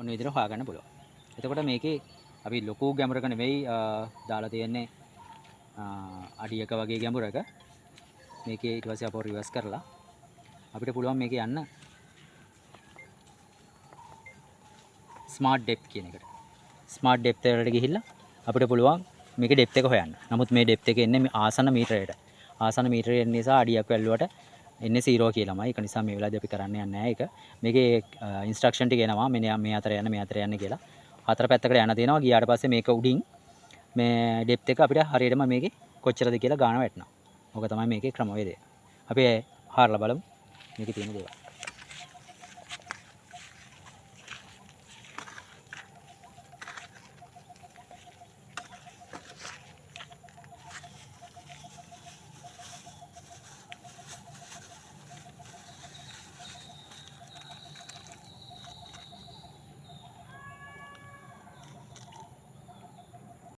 ඔන්න විදිහට හොයාගන්න පුළුවන්. එතකොට මේකේ අපි ලොකු ගැඹුරක නෙවෙයි දාලා තියෙන්නේ අඩියක වගේ ගැඹුරක. මේකේ ඊට පස්සේ අපව රිවර්ස් කරලා අපිට පුළුවන් මේක යන්න ස්මාර්ට් ඩෙප්ත් කියන එකට. ස්මාර්ට් ඩෙප්ත් වලට ගිහිල්ලා අපිට පුළුවන් මේකේ ඩෙප්ත් එක හොයන්න. නමුත් මේ ඩෙප්ත් එක එන්නේ ආසන්න මීටරයට. ආසන්න මීටරය එන නිසා අඩියක් වැල්ලුවට එන්නේ 0 කියලාමයි. ඒක නිසා මේ වෙලාවේදී අපි කරන්න යන්නේ නැහැ ඒක. මේකේ ඉන්ස්ට්‍රක්ෂන් ටික එනවා මේ අතර යන්න මේ අතර යන්න කියලා. හතර පැත්තකට යන්න තියෙනවා. ගියාට පස්සේ මේක උඩින් මේ ඩෙප්ත් එක අපිට හරියටම මේකේ කොච්චරද කියලා ගාන වැටෙනවා. ඕක තමයි මේකේ ක්‍රමවේදය. අපි හාරලා බලමු මේකේ තියෙන දේවල්.